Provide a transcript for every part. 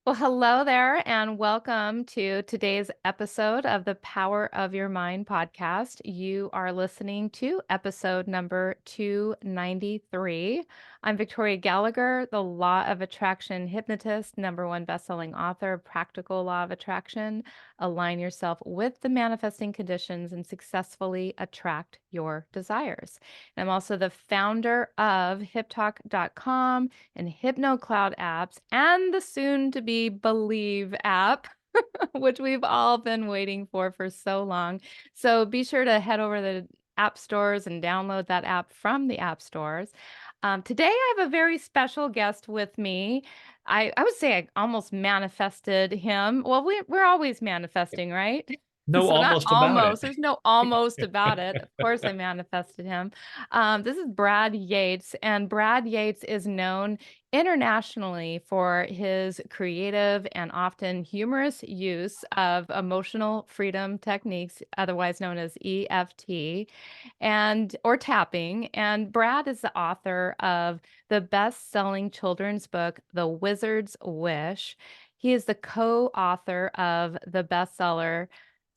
Well, hello there, and welcome to today's episode of the Power of Your Mind podcast. You are listening to episode number 293. I'm Victoria Gallagher, the Law of Attraction hypnotist, number one bestselling author of Practical Law of Attraction. Align yourself with the manifesting conditions and successfully attract your desires. And I'm also the founder of HipTalk.com and HypnoCloud apps, and the soon to be Believe app, which we've all been waiting for so long. So be sure to head over to the app stores and download that app from the app stores. Today, I have a very special guest with me. I would say I almost manifested him. Well, we're always manifesting, right? No, So not almost about it. almost. There's no almost about it. Of course, I manifested him. This is Brad Yates, and Brad Yates is known internationally for his creative and often humorous use of emotional freedom techniques, otherwise known as EFT, and or tapping. And Brad is the author of the best-selling children's book, The Wizard's Wish. He is the co-author of the bestseller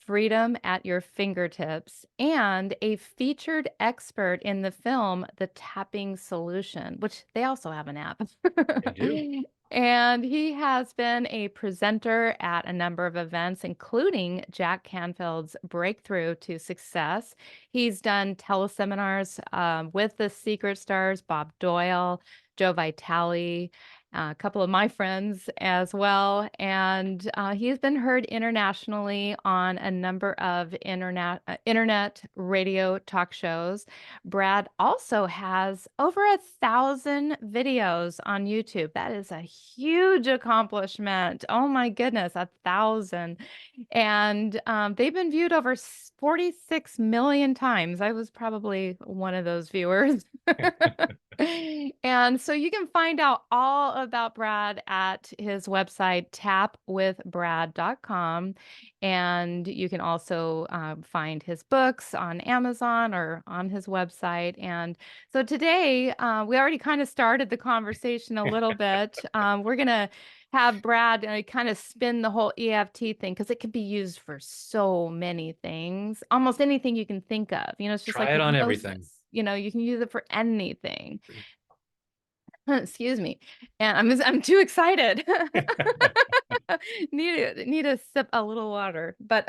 Freedom at Your Fingertips, and a featured expert in the film The Tapping Solution, which they also have an app. They do. And he has been a presenter at a number of events, including Jack Canfield's Breakthrough to Success. He's done teleseminars with the Secret Stars, Bob Doyle, Joe Vitale, a couple of my friends as well. And he's been heard internationally on a number of internet radio talk shows. Brad also has over 1,000 videos on YouTube. That is a huge accomplishment. Oh my goodness, 1,000. And they've been viewed over 46 million times. I was probably one of those viewers. And so you can find out all about Brad at his website, tapwithbrad.com. And you can also find his books on Amazon or on his website. And so today, we already kind of started the conversation a little bit. We're going to have Brad kind of spin the whole EFT thing because it can be used for so many things, almost anything you can think of. It's just like Try it on everything. hypnosis. You can use it for anything. Excuse me. And I'm too excited. Need to sip a little water. But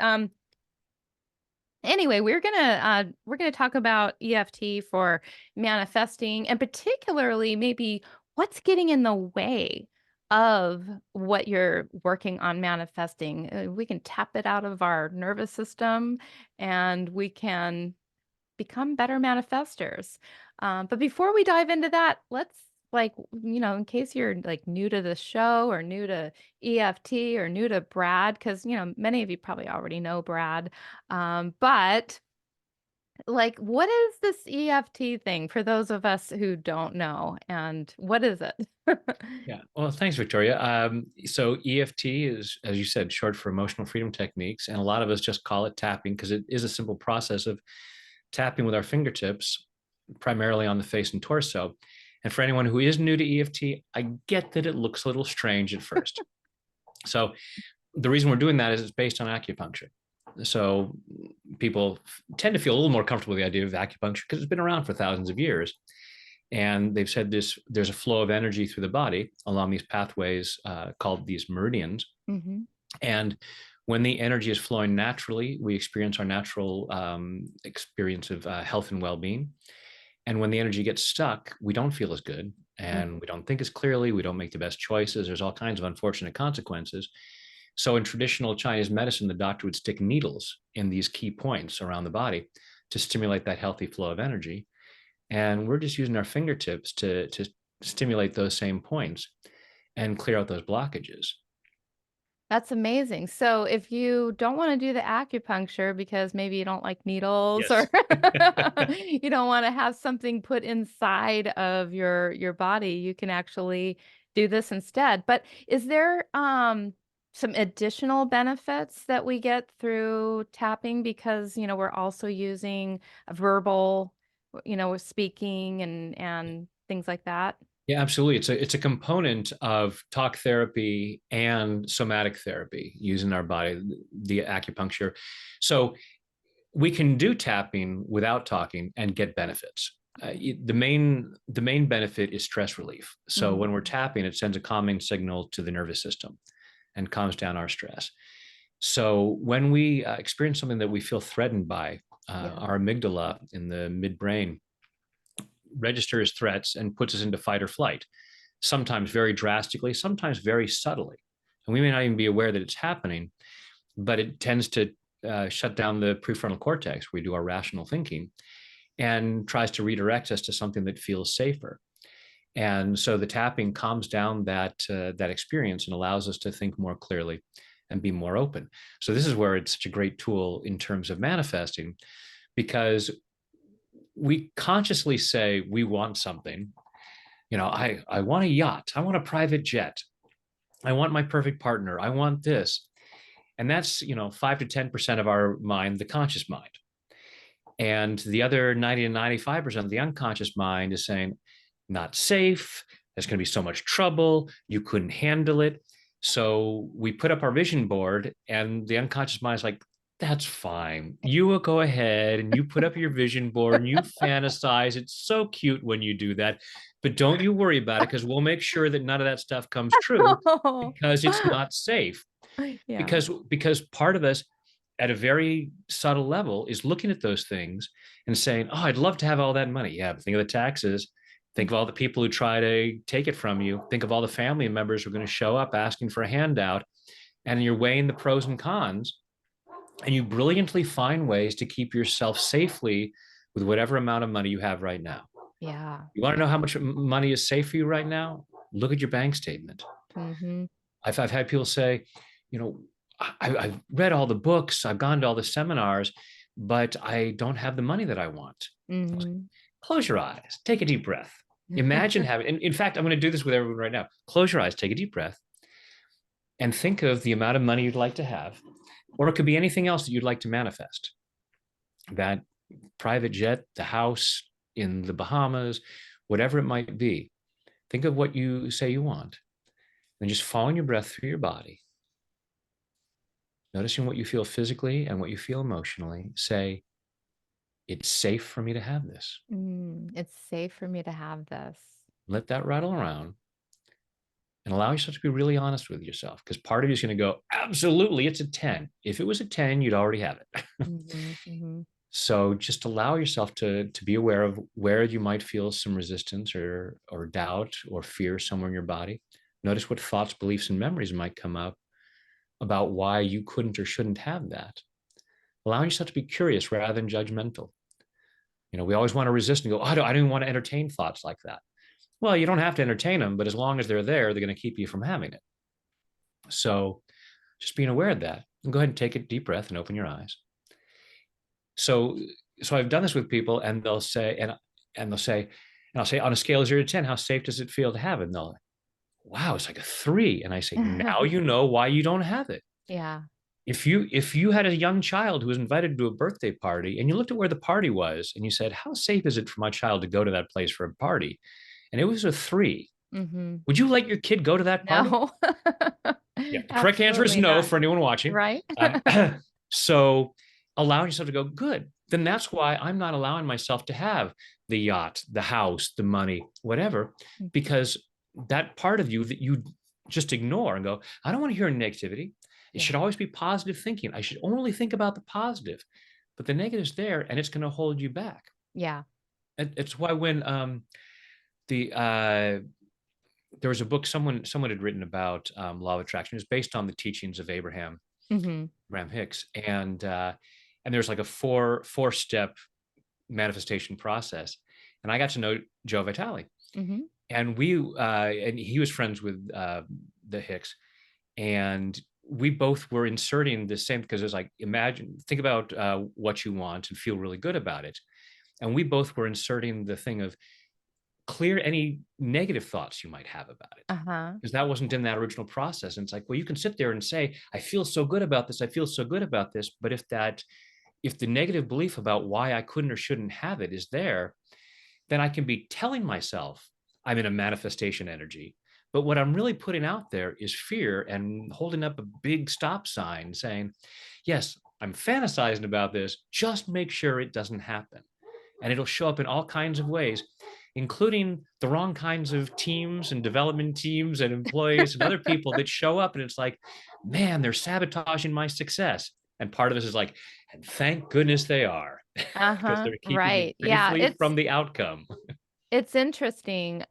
anyway, we're gonna talk about EFT for manifesting, and particularly maybe what's getting in the way of what you're working on manifesting. We can tap it out of our nervous system, and we can become better manifestors. But before we dive into that, let's in case you're like new to the show or new to EFT or new to Brad, because many of you probably already know Brad. But like, what is this EFT thing for those of us who don't know? And what is it? Yeah. Well, thanks, Victoria. So EFT is, as you said, short for emotional freedom techniques, and a lot of us just call it tapping because it is a simple process of tapping with our fingertips, primarily on the face and torso. And for anyone who is new to EFT, I get that it looks a little strange at first. So the reason we're doing that is it's based on acupuncture. So people tend to feel a little more comfortable with the idea of acupuncture because it's been around for thousands of years. And they've said there's a flow of energy through the body along these pathways called these meridians. Hmm. And when the energy is flowing naturally, we experience our natural experience of health and well-being. And when the energy gets stuck, we don't feel as good and we don't think as clearly. We don't make the best choices. There's all kinds of unfortunate consequences. So in traditional Chinese medicine, the doctor would stick needles in these key points around the body to stimulate that healthy flow of energy. And we're just using our fingertips to stimulate those same points and clear out those blockages. That's amazing. So if you don't want to do the acupuncture because maybe you don't like needles or Yes. you don't want to have something put inside of your body, you can actually do this instead. But is there some additional benefits that we get through tapping because, we're also using a verbal, speaking and things like that? Yeah, absolutely. It's a component of talk therapy and somatic therapy using our body, the acupuncture. So we can do tapping without talking and get benefits. The main benefit is stress relief. So when we're Mm, tapping, it sends a calming signal to the nervous system and calms down our stress. So when we experience something that we feel threatened by, yeah. our amygdala in the midbrain registers threats and puts us into fight or flight, sometimes very drastically, sometimes very subtly. And we may not even be aware that it's happening, but it tends to shut down the prefrontal cortex where we do our rational thinking and tries to redirect us to something that feels safer. And so the tapping calms down that experience and allows us to think more clearly and be more open. So this is where it's such a great tool in terms of manifesting, because we consciously say we want something. I want a yacht. I want a private jet. I want my perfect partner. I want this. And that's, 5 to 10% of our mind, the conscious mind. And the other 90 to 95% of the unconscious mind is saying, not safe. There's going to be so much trouble. You couldn't handle it. So we put up our vision board, and the unconscious mind is like, that's fine. You will go ahead and you put up your vision board and you fantasize. It's so cute when you do that. But don't you worry about it, because we'll make sure that none of that stuff comes true, Oh. because it's not safe. Yeah. Because part of us at a very subtle level is looking at those things and saying, "Oh, I'd love to have all that money." Yeah, but think of the taxes. Think of all the people who try to take it from you. Think of all the family members who are going to show up asking for a handout. And you're weighing the pros and cons, and you brilliantly find ways to keep yourself safely with whatever amount of money you have right now. Yeah. You want to know how much money is safe for you right now? Look at your bank statement. Mhm. I've had people say, you know, I've read all the books, I've gone to all the seminars, but I don't have the money that I want. Mhm. Close your eyes, take a deep breath. Imagine having, and in fact, I'm going to do this with everyone right now. Close your eyes, take a deep breath, and think of the amount of money you'd like to have, or it could be anything else that you'd like to manifest. That private jet, the house in the Bahamas, whatever it might be. Think of what you say you want, and just following your breath through your body, noticing what you feel physically and what you feel emotionally. Say, it's safe for me to have this. It's safe for me to have this. Let that rattle around and allow yourself to be really honest with yourself, because part of you is going to go, absolutely, it's a 10. If it was a 10, you'd already have it. Mhm. Mhm. So just allow yourself to be aware of where you might feel some resistance or doubt or fear somewhere in your body. Notice what thoughts, beliefs, and memories might come up about why you couldn't or shouldn't have that. Allowing yourself to be curious rather than judgmental. We always want to resist and go, oh, I don't even want to entertain thoughts like that. Well, you don't have to entertain them, but as long as they're there, they're going to keep you from having it. So just being aware of that, and go ahead and take a deep breath and open your eyes. So, so I've done this with people, and they'll say, and they'll say, and I'll say, on a scale of 0 to 10, how safe does it feel to have it? And they'll, wow, it's like a 3. And I say, now you know why you don't have it. Yeah. If you had a young child who was invited to a birthday party, and you looked at where the party was and you said, how safe is it for my child to go to that place for a party? And it was a 3. Mhm. Would you let your kid go to that party? No. Yeah, the correct answer is Absolutely no not. for anyone watching. Right? Um, so allowing yourself to go, good. Then that's why I'm not allowing myself to have the yacht, the house, the money, whatever, Mhm. because that part of you that you just ignore and go, I don't want to hear negativity. It Yeah. should always be positive thinking. I should only think about the positive, but the negative's there and it's going to hold you back. Yeah. It's why when the there was a book someone had written about law of attraction. It was based on the teachings of Mhm. Abraham Hicks, and there's like a four step manifestation process. And I got to know Joe Vitale, Mhm. and he was friends with the Hicks, and we both were inserting the same, because it was like, think about what you want and feel really good about it, and we both were inserting the thing of clear any negative thoughts you might have about it, Uh-huh. because that wasn't in that original process. And it's like, well, you can sit there and say, I feel so good about this, I feel so good about this, but if the negative belief about why I couldn't or shouldn't have it is there, then I can be telling myself I'm in a manifestation energy. But what I'm really putting out there is fear and holding up a big stop sign saying, yes, I'm fantasizing about this. Just make sure it doesn't happen. And it'll show up in all kinds of ways, including the wrong kinds of teams and development teams and employees and other people that show up. And it's like, man, they're sabotaging my success. And part of this is like, and thank goodness they are, because Uh-huh, they're keeping me right. Yeah, safely from the outcome. it's interesting,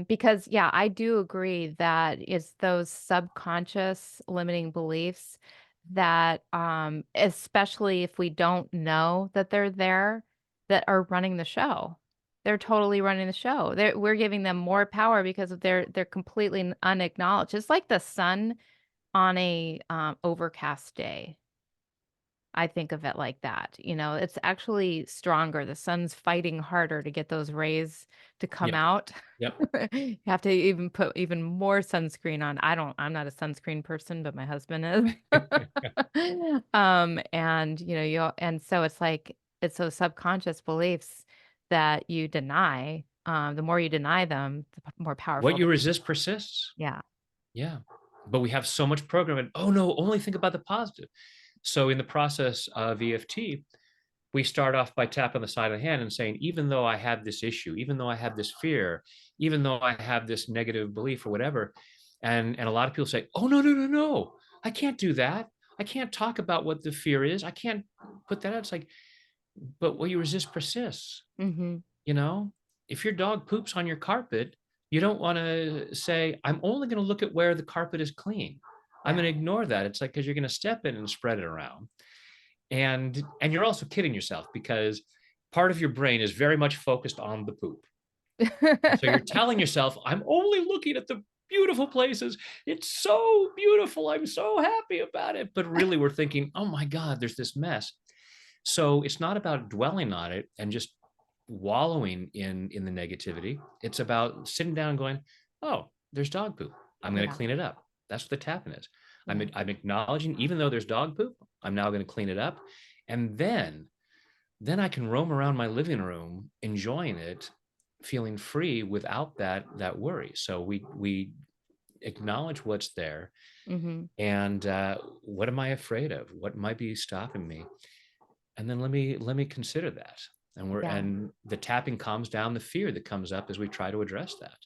because, yeah, I do agree that it's those subconscious limiting beliefs that, especially if we don't know that they're there, that are running the show. They're totally running the show. We're giving them more power because they're completely unacknowledged. It's like the sun on a, overcast day. I think of it like that, it's actually stronger. The sun's fighting harder to get those rays to come Yeah. out. Yep. You have to even put even more sunscreen on. I'm not a sunscreen person, but my husband is. And, and so it's like it's those subconscious beliefs that you deny. The more you deny them, more What powerful. you resist persists. Yeah. Yeah. But we have so much programming. Oh no, only think about the positive. So in the process of EFT, we start off by tapping the side of the hand and saying, even though I have this issue, even though I have this fear, even though I have this negative belief or whatever, and a lot of people say, oh no, no, no, no, I can't do that. I can't talk about what the fear is. I can't put that out. It's like, but what you resist persists. Mhm. You know, if your dog poops on your carpet, you don't want to say, I'm only going to look at where the carpet is clean. I'm Yeah. going to ignore that. It's like, because you're going to step in and spread it around. And you're also kidding yourself because part of your brain is very much focused on the poop. And so you're telling yourself, I'm only looking at the beautiful places. It's so beautiful. I'm so happy about it. But really, we're thinking, oh my God, there's this mess. So it's not about dwelling on it and just wallowing in the negativity. It's about sitting down and going, oh, there's dog poop. I'm going to Yeah, clean it up. That's what the tapping is. I'm, yeah. I'm acknowledging, even though there's dog poop, I'm now going to clean it up. And then I can roam around my living room enjoying it, feeling free without that worry. So we acknowledge what's there, Mhm. and what am I afraid of? What might be stopping me? And then let me consider that. Yeah. And the tapping calms down the fear that comes up as we try to address that.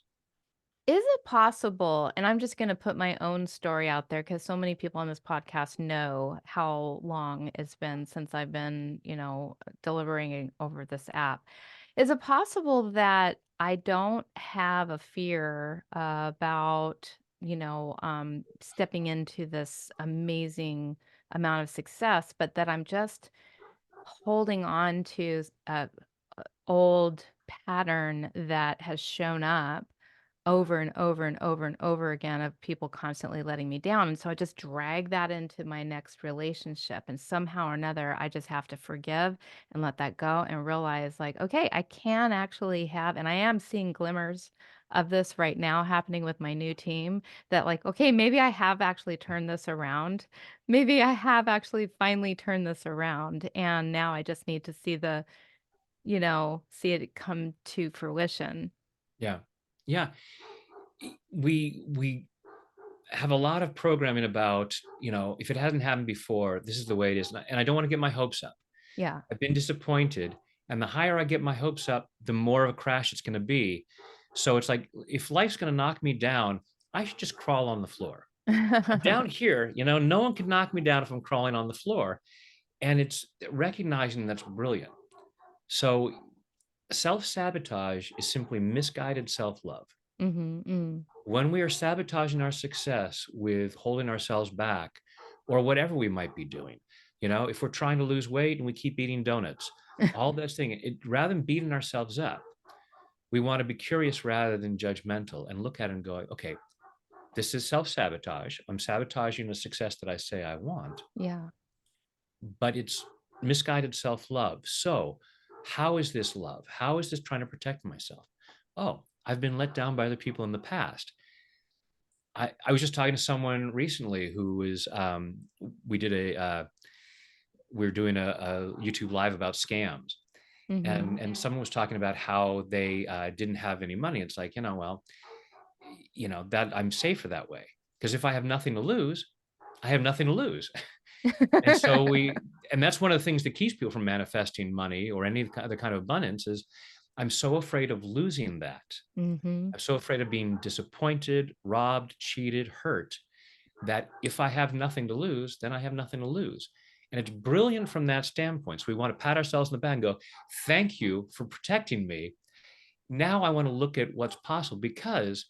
Is it possible, and I'm just gonna put my own story out there because so many people on this podcast know how long it's been since I've been, delivering over this app. Is it possible that I don't have a fear about, stepping into this amazing amount of success, but that I'm just holding on to a old pattern that has shown up over and over and over and over again of people constantly letting me down. And so I just drag that into my next relationship. And somehow or another, I just have to forgive and let that go and realize, like, okay, I can actually have, and I am seeing glimmers of this right now happening with my new team that, like, okay, maybe I have actually turned this around. Maybe I have actually finally turned this around. And now I just need to see see it come to fruition. Yeah. Yeah. We have a lot of programming about, if it hasn't happened before, this is the way it is. And I don't want to get my hopes up. Yeah. I've been disappointed. And the higher I get my hopes up, the more of a crash it's going to be. So it's like, if life's going to knock me down, I should just crawl on the floor. I'm down here, no one can knock me down if I'm crawling on the floor. And it's recognizing that's brilliant. So self sabotage is simply misguided self love. Mhm, mm. When we are sabotaging our success with holding ourselves back or whatever we might be doing, if we're trying to lose weight and we keep eating donuts, all those things, rather than beating ourselves up, we want to be curious rather than judgmental and look at it and go, okay, this is self sabotage. I'm sabotaging the success that I say I want, Yeah. but it's misguided self love. So, how is this love? How is this trying to protect myself? Oh, I've been let down by other people in the past. I was just talking to someone recently who was we did a we are doing a YouTube live about scams, Mhm. And someone was talking about how they didn't have any money. It's like, well, that I'm safer that way, because if I have nothing to lose, I have nothing to lose. And so and that's one of the things that keeps people from manifesting money or any other kind of abundance is I'm so afraid of losing that. Mhm. I'm so afraid of being disappointed, robbed, cheated, hurt, that if I have nothing to lose, then I have nothing to lose. And it's brilliant from that standpoint. So we want to pat ourselves in the back and go, thank you for protecting me. Now I want to look at what's possible, because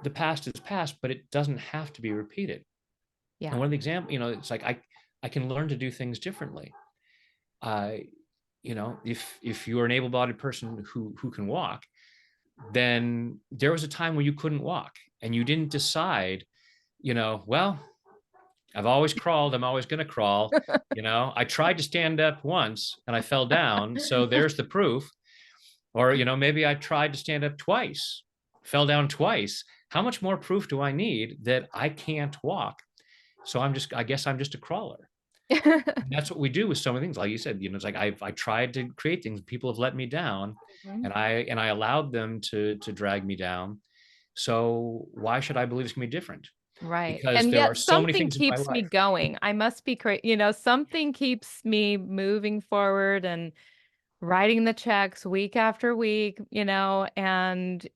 the past is past, but it doesn't have to be repeated. And Yeah. one of the examples, it's like I can learn to do things differently. I, if you are an able-bodied person who can walk, then there was a time where you couldn't walk and you didn't decide, well, I've always crawled, I'm always going to crawl. I tried to stand up once and I fell down. So there's the proof. Or, maybe I tried to stand up twice, fell down twice. How much more proof do I need that I can't walk? So I guess I'm just a crawler. And that's what we do with so many things. Like you said, it's like I tried to create things, people have let me down, Mhm. and I allowed them to drag me down. So why should I believe it's gonna be different? Right, Because and there are yet so many something things in my keeps me life. going. I must be something keeps me moving forward and writing the checks week after week, and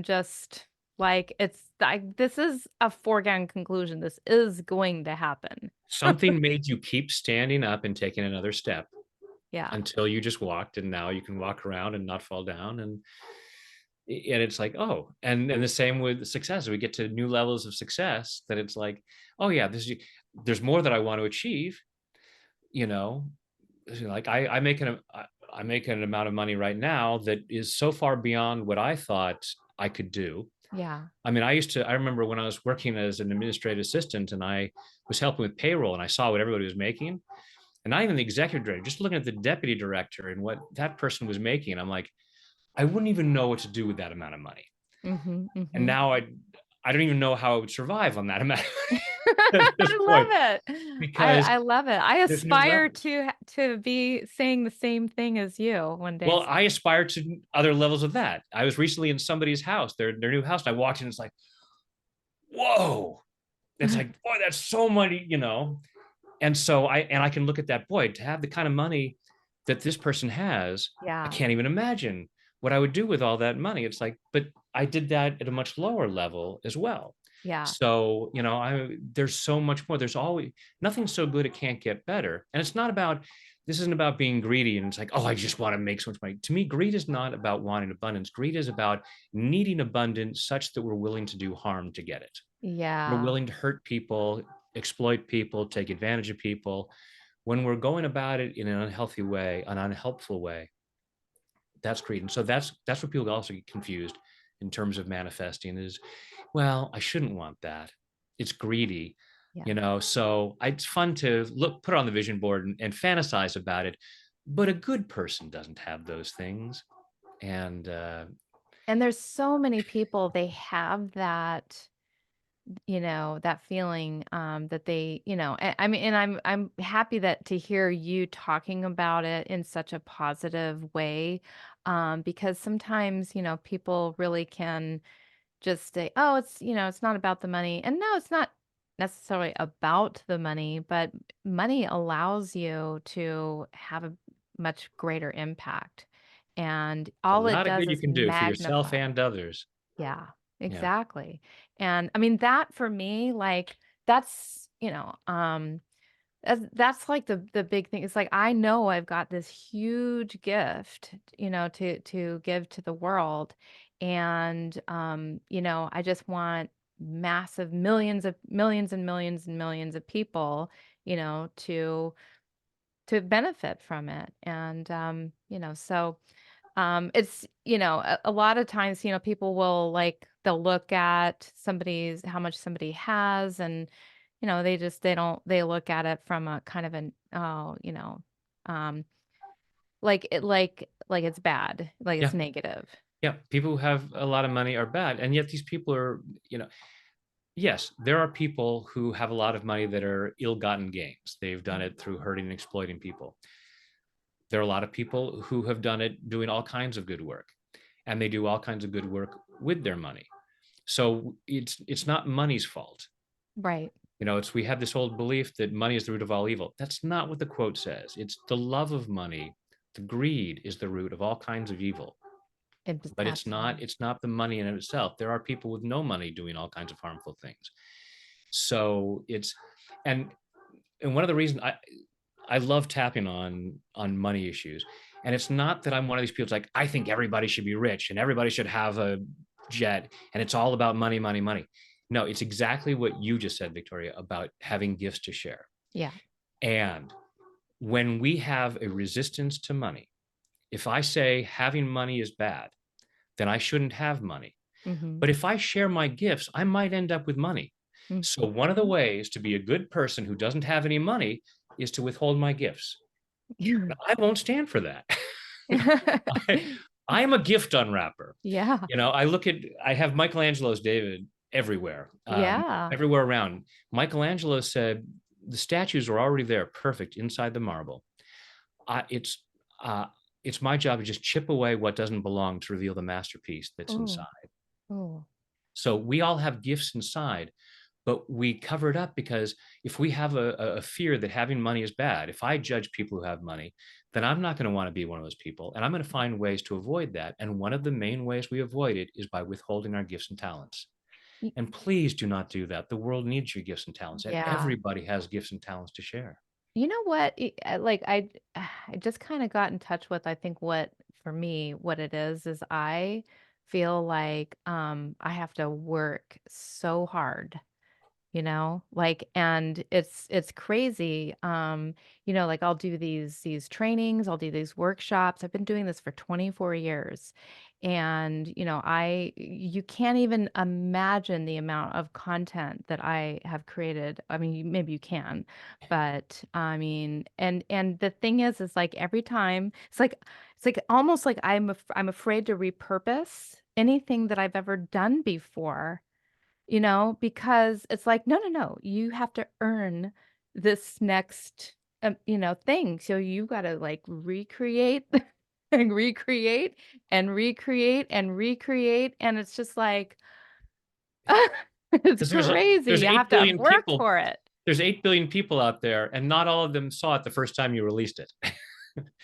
just, like, it's like, this is a foregone conclusion. This is going to happen. Something made you keep standing up and taking another step Yeah. until you just walked, and now you can walk around and not fall down. And it's like, oh, and the same with success. We get to new levels of success that it's like, oh yeah, there's more that I want to achieve, you know. Like I make an amount of money right now that is so far beyond what I thought I could do. Yeah. I mean, I remember when I was working as an administrative assistant and I was helping with payroll and I saw what everybody was making, and not even the executive director, just looking at the deputy director and what that person was making. I'm like, I wouldn't even know what to do with that amount of money. Mhm, And mhm. now I don't even know how I would survive on that amount at this I point, love it. because I love it. I there's new aspire levels. to be saying the same thing as you one day Well, s I aspire to other levels of that. I was recently in somebody's house, their new house, and I walked in, it's like, whoa. It's like, boy, that's so money. And so I can look at that, boy, to have the kind of money that this person has, I Yeah, can't even imagine what I would do with all that money. It's like, but I did that at a much lower level as well. yeah, So, there's so much more. There's always nothing so good it can't get better. And this isn't about being greedy and it's like, oh, I just want to make so much money. To me, greed is not about wanting abundance. Greed is about needing abundance such that we're willing to do harm to get it. We're yeah. willing to hurt people, exploit people, take advantage of people. When we're going about it in an unhealthy way, an unhelpful way, that's greed. And so that's what people also get confused in terms of manifesting is, well, I shouldn't want that. It's greedy, Yeah. So it's fun to put it on the vision board and fantasize about it. But a good person doesn't have those things. And And there's so many people, they have that, that feeling, that they, I mean, and I'm happy that to hear you talking about it in such a positive way, because sometimes, people really can just say, "Oh, it's not about the money." And no, it's not necessarily about the money, but money allows you to have a much greater impact. And a all it lot of does good you is can do for yourself magnify. and others. Yeah, Yeah. exactly. And I mean that for me, like that's, that's like the big thing. It's like I know I've got this huge gift, to give to the world. And I just want massive millions and millions and millions of people, to benefit from it. And so it's, a lot of times, people will like they'll look at somebody's how much somebody has, and they look at it from a kind of an oh, um like it's bad, like it's Yeah. negative. Yeah. People who have a lot of money are bad. And yet these people are, yes, there are people who have a lot of money that are ill-gotten gains. They've done Mm. it through hurting and exploiting people. There are a lot of people who have done it doing all kinds of good work, and they do all kinds of good work with their money. So it's not money's fault. Right. It's we have this old belief that money is the root of all evil. That's not what the quote says. It's the love of money, the greed is the root of all kinds of evil. But it's not Absolutely. it's not the money in itself. There are people with no money doing all kinds of harmful things. So it's and and one of the reasons I love tapping on money issues. And it's not that I'm one of these people that's like, I think everybody should be rich and everybody should have a jet and it's all about money, money, money. No, it's exactly what you just said, Victoria, about having gifts to share. Yeah. And when we have a resistance to money, if I say having money is bad, then I shouldn't have money. Mhm. But if I share my gifts, I might end up with money. So one of the Mhm. ways to be a good person who doesn't have any money is to withhold my gifts. Now, I won't stand for that. I, I am a gift unwrapper. Yeah. I have Michelangelo's David everywhere, Yeah. everywhere around. Michelangelo said the statues are already there, perfect inside the marble. I, it's uh, it's my job to just chip away what doesn't belong to reveal the masterpiece that's Oh. inside. Oh. So we all have gifts inside, but we cover it up because if we have a fear that having money is bad, if I judge people who have money, then I'm not going to want to be one of those people. And I'm going to find ways to avoid that. And one of the main ways we avoid it is by withholding our gifts and talents. Y And please do not do that. The world needs your gifts and talents, and Yeah. everybody has gifts and talents to share. You know what? Like I just kind of got in touch with I think what for me what it is I feel like I have to work so hard, like, and it's crazy. Like I'll do these trainings, I'll do these workshops. I've been doing this for 24 years. And you can't even imagine the amount of content that I have created. I mean, maybe you can, but I mean, and the thing is like every time it's like almost like I'm afraid to repurpose anything that I've ever done before, because it's like, no, no, no, you have to earn this next, thing. So you got to like recreate and recreate and recreate and recreate. And it's just like, it's Because crazy. there's You have eight to billion work people. for it. There's 8 billion people out there, and not all of them saw it the first time you released it.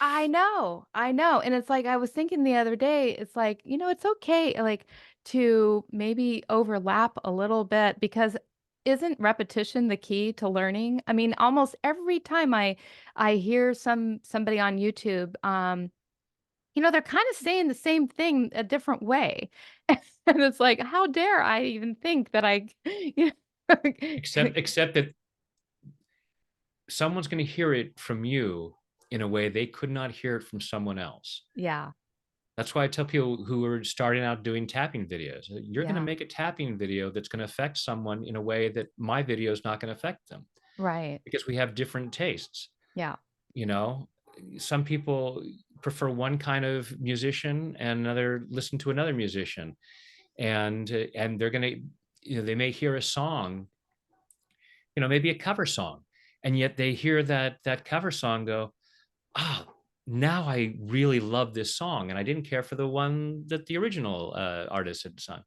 I know, I know, and it's like I was thinking the other day, it's like, it's okay, like, to maybe overlap a little bit because isn't repetition the key to learning? I mean, almost every time I hear somebody on YouTube, they're kinda saying the same thing a different way, and it's like, how dare I even think that I you except that someone's going to hear it from you in a way they could not hear it from someone else. Yeah, That's why I tell people who are starting out doing tapping videos, you're going to yeah, make a tapping video that's going to affect someone in a way that my video is not going to affect them right, because we have different tastes. yeah. You know, some people prefer one kind of musician and another listen to another musician, and they're going to, they may hear a song, maybe a cover song, and yet they hear that cover song go, oh, now I really love this song, and I didn't care for the one that the original artist had sung.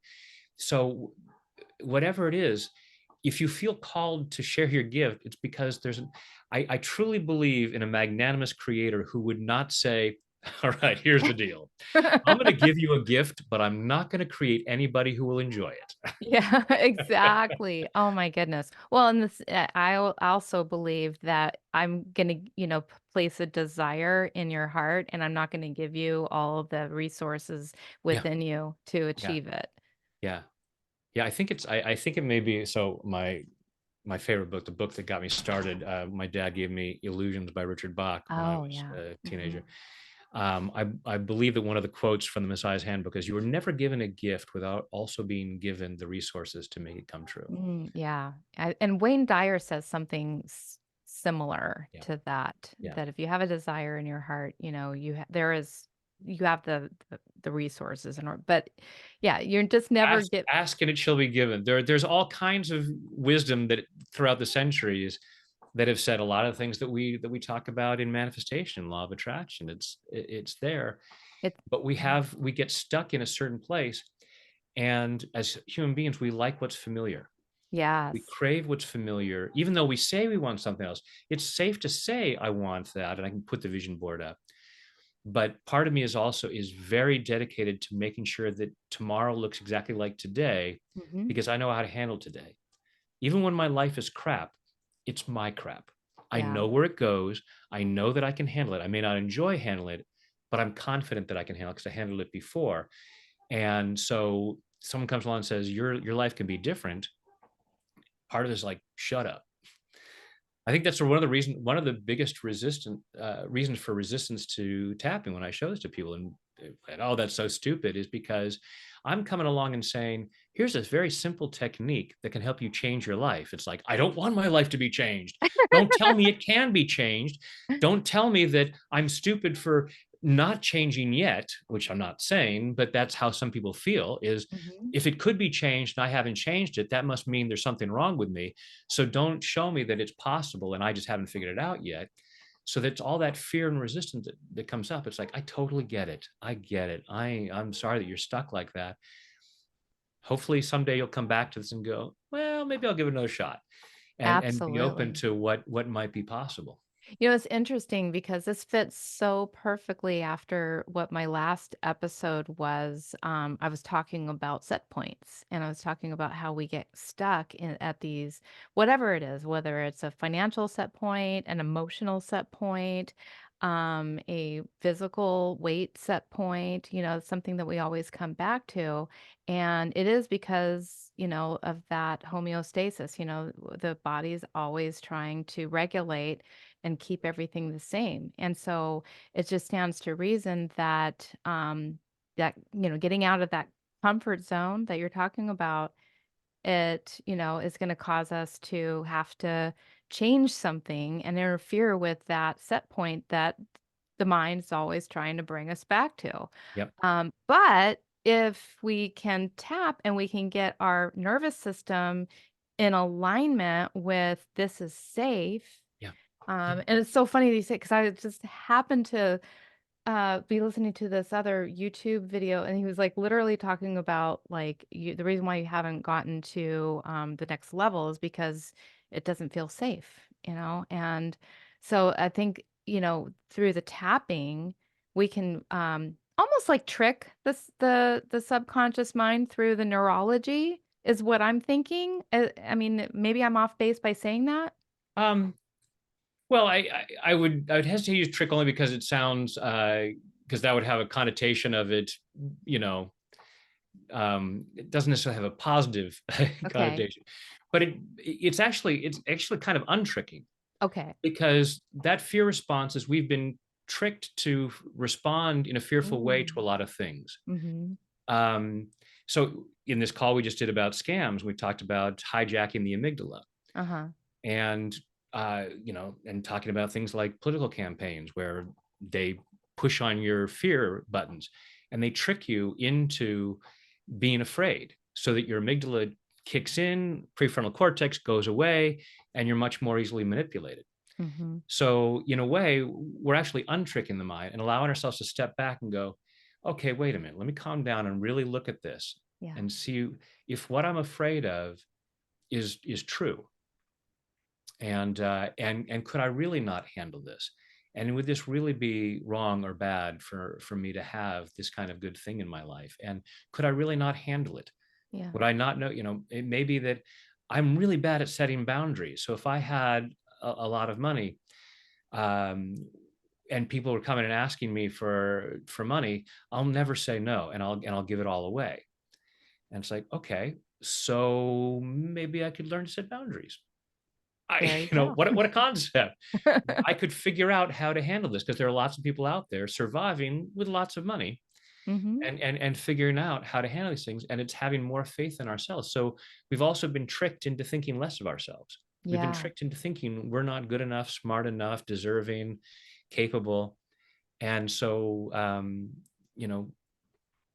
So whatever it is, if you feel called to share your gift, it's because I truly believe in a magnanimous creator who would not say, all right, here's the deal. I'm going to give you a gift, but I'm not going to create anybody who will enjoy it. Yeah, exactly. Oh my goodness. Well, and also believe that I'm gonna, place a desire in your heart, and I'm not gonna give you all of the resources Yeah, within you to yeah, achieve it. yeah, yeah. I think it may be so. My favorite book, the book that got me started, my dad gave me Illusions by Richard Bach when I Oh, was yeah. a teenager. Mhm. I believe that one of the quotes from the Messiah's Handbook is, "You were never given a gift without also being given the resources to make it come true." Yeah. And Wayne Dyer says something similar Yeah, to that, yeah. that if you have a desire in your heart, you have the resources but yeah, you're just never get Ask and it shall be given. There's all kinds of wisdom that throughout the centuries that have said a lot of things that we talk about in manifestation, law of attraction. It's there, It's but we get stuck in a certain place, and as human beings, we like what's familiar. We yes. crave what's familiar, even though we say we want something else. It's safe to say I want that, and I can put the vision board up. But part of me is very dedicated to making sure that tomorrow looks exactly like today, Mhm. because I know how to handle today. Even when my life is crap, it's my crap. I Yeah, know where it goes. I know that I can handle it. I may not enjoy handling it, but I'm confident that I can handle it because I handled it before. And so someone comes along and says, your life can be different. Part of it is like, shut up. I think that's one of the biggest reasons for resistance to tapping when I show this to people, and oh, that's so stupid, is because I'm coming along and saying, here's this very simple technique that can help you change your life. It's like, I don't want my life to be changed. Don't tell me it can be changed. Don't tell me that I'm stupid for not changing yet, which I'm not saying, but that's how some people feel, is mhm. if it could be changed and I haven't changed it, that must mean there's something wrong with me. So don't show me that it's possible and I just haven't figured it out yet. So that's all that fear and resistance that comes up. It's like, I totally get it. I get it. I'm sorry that you're stuck like that. Hopefully someday you'll come back to this and go, well, maybe I'll give it another shot, and be open Absolutely. to what might be possible. It's interesting because this fits so perfectly after what my last episode was. I was talking about set points and I was talking about how we get stuck at these, whatever it is, whether it's a financial set point, an emotional set point, a physical weight set point, something that we always come back to. And it is because, of that homeostasis, the body's always trying to regulate and keep everything the same. And so it just stands to reason that getting out of that comfort zone that you're talking about, is going to cause us to have to change something and interfere with that set point that the mind's always trying to bring us back to. Yep. But if we can tap and we can get our nervous system in alignment with this is safe, Yeah. Yeah. and it's so funny that you say because I just happened to be listening to this other YouTube video, and he was, like, literally talking about, like, the reason why you haven't gotten to, the next level is because it doesn't feel safe, and so I think, through the tapping, we can, almost, like, trick the subconscious mind through the neurology is what I'm thinking. I mean, maybe I'm off base by saying that? Um, well, I would hesitate to use trick only because it sounds because that would have a connotation of it, you know, it doesn't necessarily have a positive Okay. connotation, but it's actually kind of untricking, Okay. because that fear response is we've been tricked to respond in a fearful way to a Mm. lot of things. Mhm. Um, so in this call we just did about scams, we talked about hijacking the amygdala, Uh-huh. and and talking about things like political campaigns where they push on your fear buttons and they trick you into being afraid so that your amygdala kicks in, prefrontal cortex goes away, and you're much more easily manipulated. Mhm. So, in a way, we're actually untricking the mind and allowing ourselves to step back and go, okay, wait a minute, let me calm down and really look at this Yeah. and see if what I'm afraid of is true. And could I really not handle this? And would this really be wrong or bad for me to have this kind of good thing in my life? And could I really not handle it? Yeah. Would I not know? It may be that I'm really bad at setting boundaries. So if I had a lot of money, um, and people were coming and asking me for money, I'll never say no, and I'll give it all away. And it's like, okay, so maybe I could learn to set boundaries. There you go. What a concept. I could figure out how to handle this because there are lots of people out there surviving with lots of money, Mhm. and figuring out how to handle these things, and it's having more faith in ourselves. So we've also been tricked into thinking less of ourselves. We've been Yeah. tricked into thinking we're not good enough, smart enough, deserving, capable. And so you know,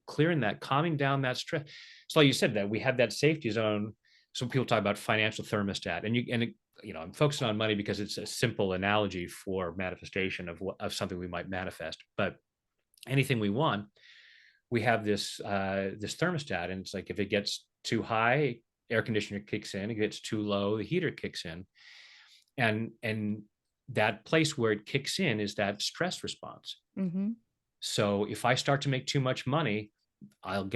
clearing that, calming down that stress. So like you said, that we have that safety zone. some people talk about financial thermostat, I'm focusing on money because it's a simple analogy for manifestation of something we might manifest. But anything we want, we have this thermostat, and it's like if it gets too high, air conditioner kicks in. It gets too low, the heater kicks in, and that place where it kicks in is that stress response. Mhm. So if I start to make too much money, I'll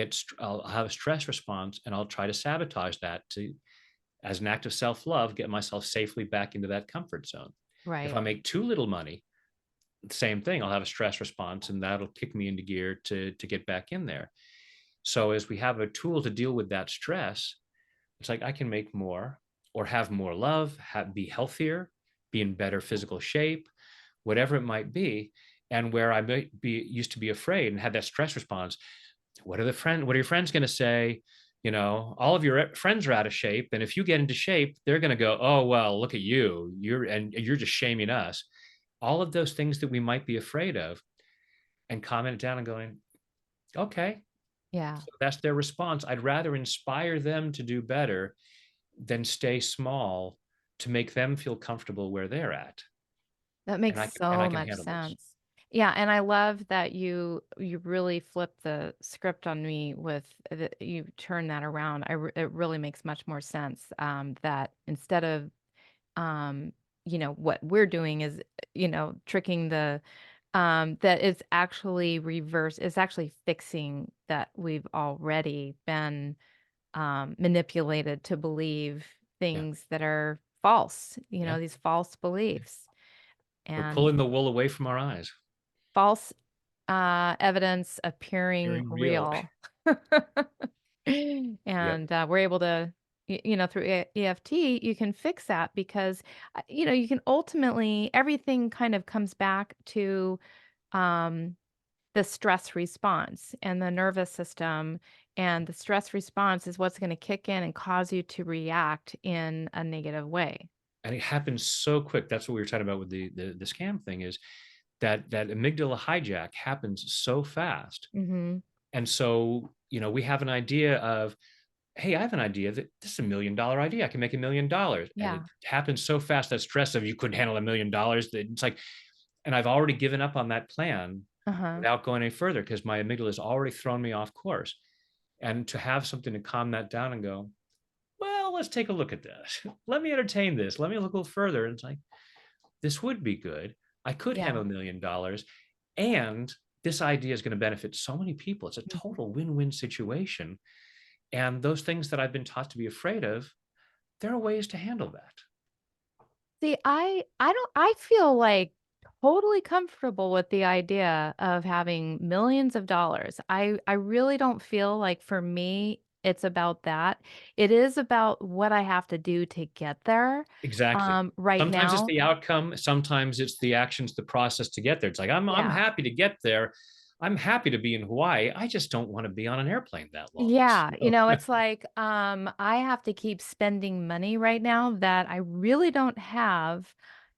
have a stress response, and I'll try to sabotage that to, as an act of self-love, get myself safely back into that comfort zone. If Right. I make too little money, same thing, I'll have a stress response, and that'll kick me into gear to get back in there. So as we have a tool to deal with that stress, it's like I can make more or have more love, be healthier, be in better physical shape, whatever it might be. And where I might be used to be afraid and had that stress response, what are your friends going to say? All of your friends are out of shape. And if you get into shape, they're going to go, oh, well, look at you. You're just shaming us. All of those things that we might be afraid of, and comment it down and going, okay, Yeah. so that's their response. I'd rather inspire them to do better than stay small to make them feel comfortable where they're at. That And makes I so can much handle this. sense. Yeah, and I love that you really flipped the script on me with you turn that around. It really makes much more sense, that instead of, um, what we're doing is, tricking that it's actually reverse, it's actually fixing that we've already been, manipulated to believe Yeah. things that are false, Yeah. these false Yeah. beliefs. We're And pulling the wool away from our eyes. false, evidence appearing Hearing real. real. Yep. And, we're able to through EFT, you can fix that because, you can ultimately everything kind of comes back to, um, the stress response and the nervous system, and the stress response is what's gonna kick in and cause you to react in a negative way. And it happens so quick. That's what we were talking about with the scam thing, is that amygdala hijack happens so fast. Mhm. And so, we have an idea of, hey, I have an idea that this is $1 million idea. I can make $1 million. And it Yeah. happens so fast, that stress of you couldn't handle $1 million, that it's like, and I've already given up on that plan Uh-huh. without going any further because my amygdala has already thrown me off course. And to have something to calm that down and go, well, let's take a look at this. Let me entertain this. Let me look a little further. And it's like, this would be good. I could handle Yeah. $1 million. And this idea is going to benefit so many people. It's a Mhm. total win-win situation. And those things that I've been taught to be afraid of, there are ways to handle that. See, I feel, like, totally comfortable with the idea of having millions of dollars. I really don't feel like for me, it's about that. It is about what I have to do to get there, Exactly. right Sometimes it's now. the outcome. Sometimes it's the actions, the process to get there. It's like, I'm Yeah. happy to get there. I'm happy to be in Hawaii. I just don't want to be on an airplane that long. Yeah, So, it's like, I have to keep spending money right now that I really don't have,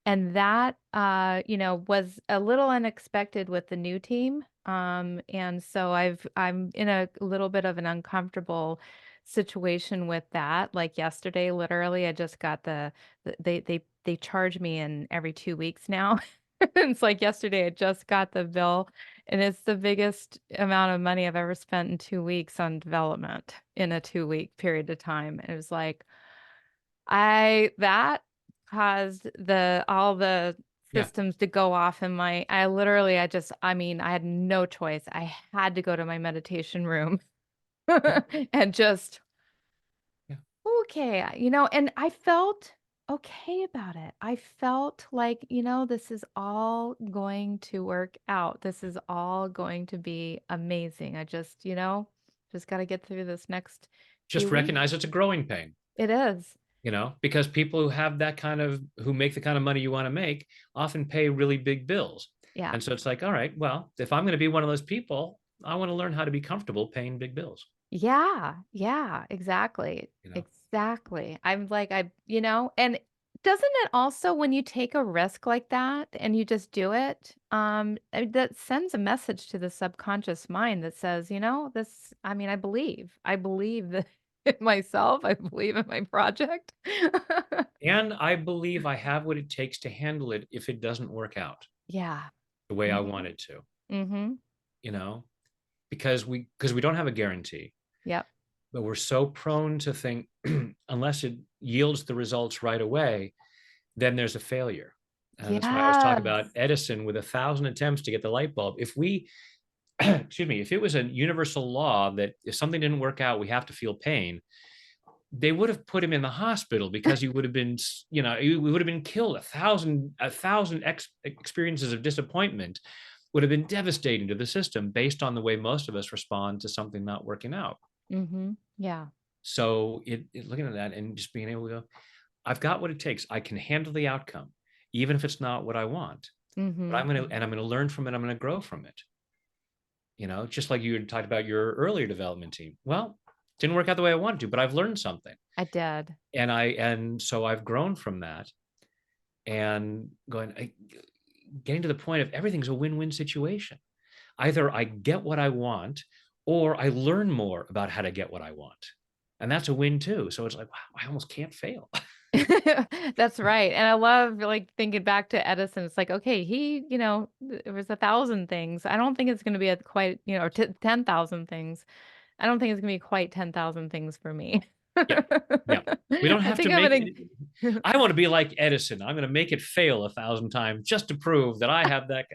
and that, was a little unexpected with the new team, and so I'm in a little bit of an uncomfortable situation with that. Like yesterday, literally, I just got they charge me in every 2 weeks now. It's like yesterday, I just got the bill, and it's the biggest amount of money I've ever spent in 2 weeks on development in a 2-week period of time. It was like, I that caused all the yeah. systems to go off in my I literally I mean, I had no choice. I had to go to my meditation room Yeah. and just Yeah. okay, and I felt okay about it. I felt like, this is all going to work out. This is all going to be amazing. I just got to get through this next few Just weeks. recognize it's a growing pain. It is. Because people who make the kind of money you want to make often pay really big bills. Yeah. And so it's like, all right, well, if I'm going to be one of those people, I want to learn how to be comfortable paying big bills, Yeah. Yeah. Exactly. you know? Exactly. I'm like, and doesn't it also, when you take a risk like that and you just do it, that sends a message to the subconscious mind that says, this, I mean, I believe that. in myself. I believe in my project. And I believe I have what it takes to handle it if it doesn't work out Yeah. the way I Mhm. want it to, Mhm. you know, because we don't have a guarantee, Yep. but we're so prone to think unless it yields the results right away, then there's a failure. And that's why I was talking about Yes. Edison with 1,000 attempts to get the light bulb. If we, excuse me, if it was a universal law that if something didn't work out, we have to feel pain, they would have put him in the hospital because he would have been, he would have been killed. A thousand experiences of disappointment would have been devastating to the system based on the way most of us respond to something not working out. Mhm. Yeah. So looking at that and just being able to go, I've got what it takes. I can handle the outcome, even if it's not what I want. But Mhm. I'm gonna learn from it. I'm gonna grow from it. Just like you had talked about your earlier development team. Well, didn't work out the way I wanted to, but I've learned something. I did. And so I've grown from that and getting to the point of everything's a win-win situation. Either I get what I want or I learn more about how to get what I want. And that's a win too. So it's like, wow, I almost can't fail. That's right, and I love, like, thinking back to Edison. It's like, okay, it was 1,000 things. I don't think it's gonna be a quite, or 10,000 things. I don't think it's gonna be quite 10,000 things for me. Yeah. Yeah. We don't I have to think I'm make gonna it. I want to be like Edison. I'm going to make it fail 1,000 times just to prove that I have that.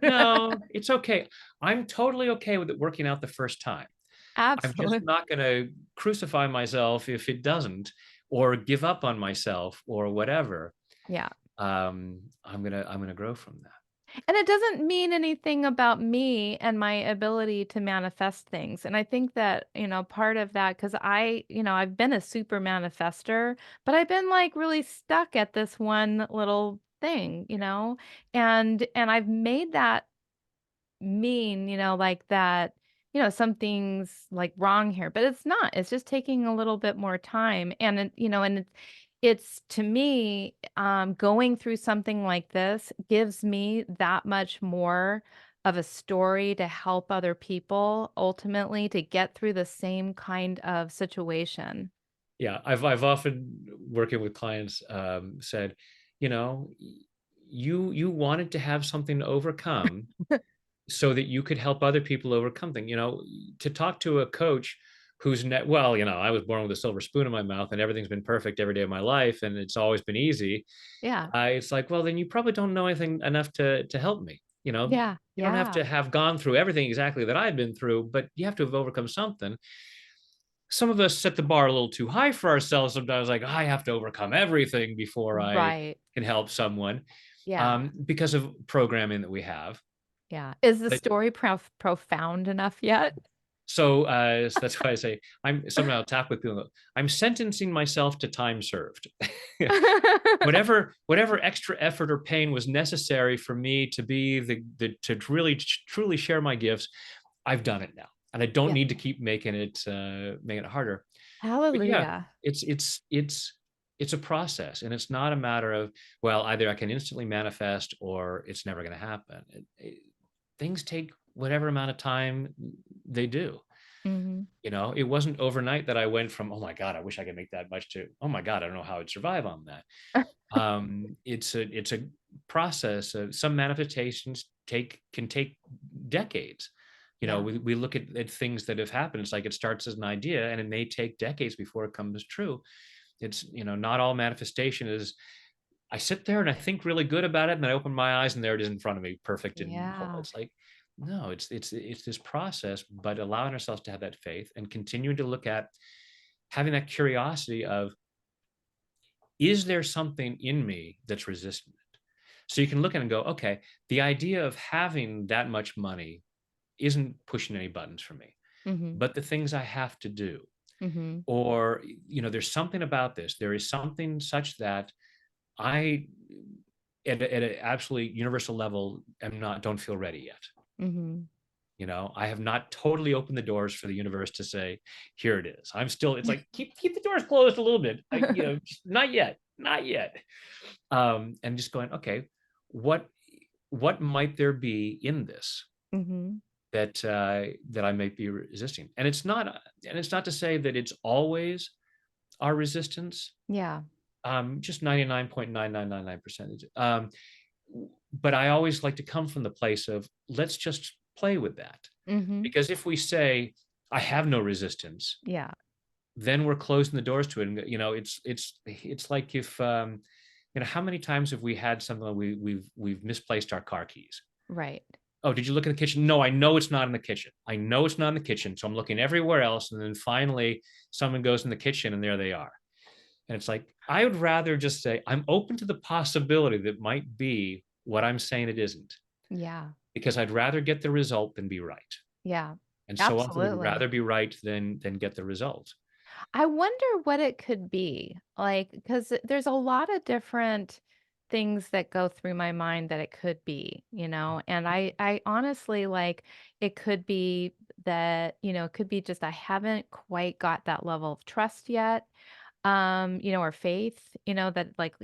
No, it's okay. I'm totally okay with it working out the first time. I'm just Absolutely. not going to crucify myself if it doesn't, or give up on myself or whatever. Yeah. I'm gonna grow from that. And it doesn't mean anything about me and my ability to manifest things. And I think that, part of that, because I've been a super manifester, but I've been like really stuck at this one little thing, and I've made that mean, like that, something's like wrong here, but it's not. It's just taking a little bit more time. And it's to me, going through something like this gives me that much more of a story to help other people ultimately to get through the same kind of situation. Yeah, I've often working with clients said, you know, you wanted to have something to overcome so that you could help other people overcome things. To talk to a coach who's well, I was born with a silver spoon in my mouth and everything's been perfect every day of my life and it's always been easy. Yeah. It's like, well, then you probably don't know anything enough to help me. Yeah. You don't have Yeah. to have gone through everything exactly that I've been through, but you have to have overcome something. Some of us set the bar a little too high for ourselves sometimes, like I have to overcome everything before I Right. can help someone, Yeah. because of programming that we have. Yeah. Is the But story profound enough yet? so that's why I say I'm somehow I'll talk with people. I'm sentencing myself to time served. Whatever extra effort or pain was necessary for me to be the to really truly share my gifts, I've done it now, and I don't Yeah. need to keep making it harder. But yeah, Hallelujah. it's a process, and it's not a matter of, well, either I can instantly manifest or it's never going to happen. Things take whatever amount of time they do. Mhm. It wasn't overnight that I went from, oh my god, I wish I could make that much, to, oh my god, I don't know how I'd survive on that. It's a process. Some manifestations can take decades. Yeah. We look at things that have happened. It's like it starts as an idea and it may take decades before it comes true. It's, not all manifestation is, I sit there and I think really good about it and then I open my eyes and there it is in front of me, perfect and whole. Yeah. It's like, no, it's this process, but allowing ourselves to have that faith and continuing to look at having that curiosity of, is there something in me that's resistant? So you can look at it and go, okay, the idea of having that much money isn't pushing any buttons for me, Mhm. but the things I have to do, Mhm. or, there's something about this. There is something such that I, at an absolutely universal level, don't feel ready yet. Mhm. I have not totally opened the doors for the universe to say, here it is. I'm still, it's like, keep the doors closed a little bit. Just not yet, not yet. And just going, okay, what what might there be in this? Mhm. that I may be resisting. And it's not to say that it's always our resistance, Yeah. just 99.9999%. But I always like to come from the place of let's just play with that. Mhm. Because if we say, I have no resistance, Yeah. then we're closing the doors to it. And it's like if how many times have we had something like we've misplaced our car keys? Right. Oh, did you look in the kitchen? No, I know it's not in the kitchen. I know it's not in the kitchen. So I'm looking everywhere else. And then finally someone goes in the kitchen and there they are. And it's like, I would rather just say, I'm open to the possibility that might be what I'm saying it isn't, Yeah. because I'd rather get the result than be right. Yeah. And so often would Absolutely. rather be right than get the result. I wonder what it could be, like, because there's a lot of different things that go through my mind that it could be, and I honestly, like, it could be that, it could be just I haven't quite got that level of trust yet, or faith, that, like,